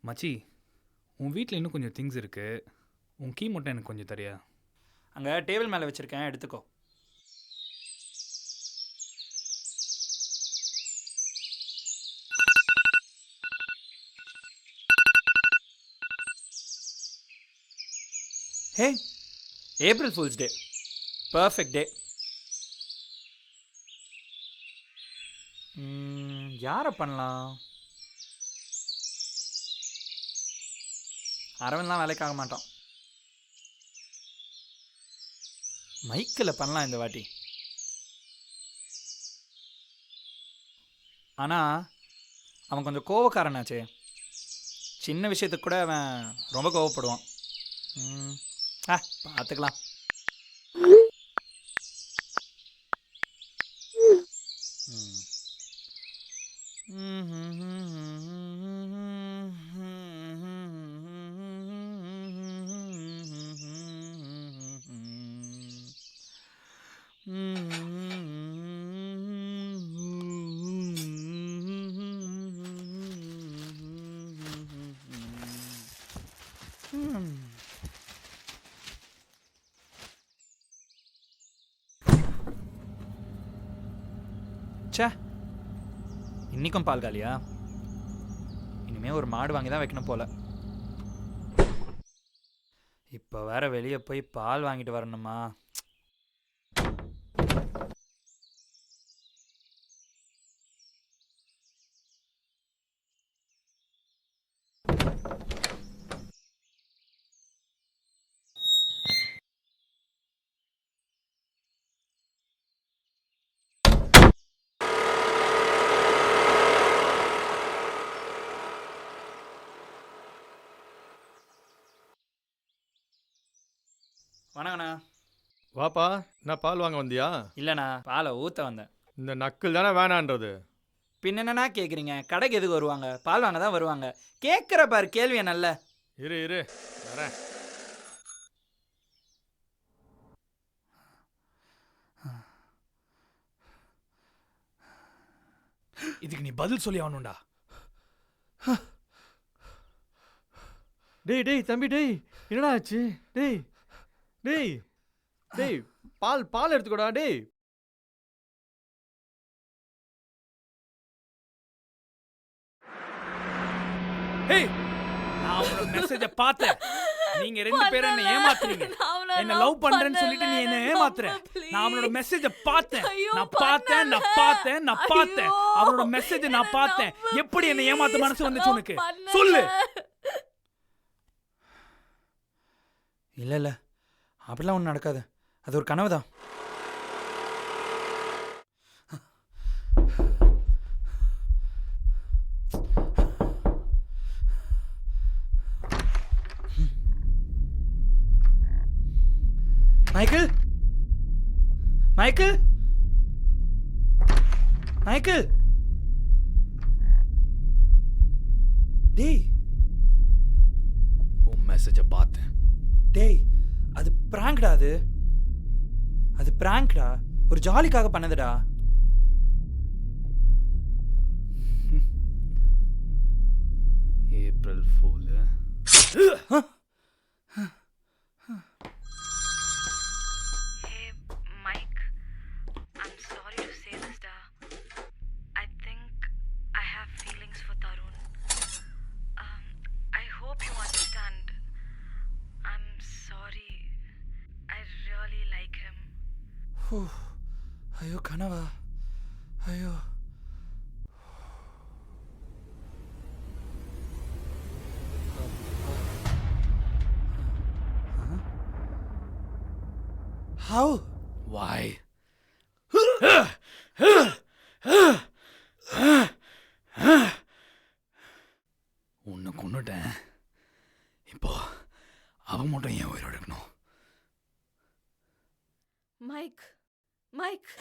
மச்சி, உன் வீட்டில் இன்னும் கொஞ்சம் திங்ஸ் இருக்குது. உன் கீ மட்டும் எனக்கு கொஞ்சம் தரியா? அங்கே டேபிள் மேலே வச்சுருக்கேன், எடுத்துக்கோ. ஹே, ஏப்ரல் ஃபூல்ஸ் டே, பர்ஃபெக்ட் டே. யாரை பண்ணலாம்? அரவன்லாம் வேலைக்காக மாட்டான். மைக்கில் பண்ணலாம் இந்த வாட்டி. ஆனால் அவன் கொஞ்சம் கோவக்காரனாச்சே. சின்ன விஷயத்துக்கு கூட அவன் ரொம்ப கோவப்படுவான். பார்த்துக்கலாம். சே, இன்னைக்கும் பால் காலியா? இனிமே ஒரு மாடு வாங்கி தான் வைக்கணும் போல. இப்போ வேற வெளியே போய் பால் வாங்கிட்டு வரணுமா? வணக்கண்ணா. வாப்பா, நான் பால் வாங்க வந்தியா? இல்லைண்ணா, பாலை ஊற்ற வந்தேன். இந்த நக்கல் தானே வேணான்றது. பின்ன என்னண்ணா கேட்குறீங்க? கடைக்கு எதுக்கு வருவாங்க? பால் வாங்க தான் வருவாங்க. கேட்குற பாரு கேள்வியை நல்ல. இரு இரு வரேன். இதுக்கு நீ பதில் சொல்லி ஆகணும்டா. டேய் டேய் தம்பி, டேய் என்னடா ஆச்சு? டேய் டேய் டேய் பால் எடுத்துக்கோடா. டேய் ஹேய், நான் உன்னோட மெசேஜை பார்த்தேன். நீங்க ரெண்டு பேரும் என்ன ஏமாத்துறீங்க. என்ன லவ் பண்றேன்னு சொல்லிட்டு நீ என்ன ஏமாத்துற. நான் அவனோட மெசேஜை பார்த்தேன். அவனோட மெசேஜை நான் பார்த்தேன். எப்படி என்ன ஏமாத்த மனசு வந்துச்சு உனக்கு? சொல்லு. இல்லை அப்படிலாம் ஒன்றும் நடக்காது. அது ஒரு கனவு தான். மைக்கேல், மைக்கேல், மைக்கேல், டேய். உன் மெசேஜை பார்த்தேன். டேய், அது பிராங்க்டா. அது பிராங்க்டா. ஒரு ஜாலிக்காக பண்ணதுடா. April fool. Hey, Mike. I'm sorry to say this, da. I think I have feelings for Tarun. I hope you understand. I'm sorry. I really like him. ஐயோ கனவா? ஐயோ. How? Why? உன்னை கொன்னுட்டேன். இப்போ அவன் மட்டும் ஏன் உயிரோடு இருக்கணும்? Mike. Mike!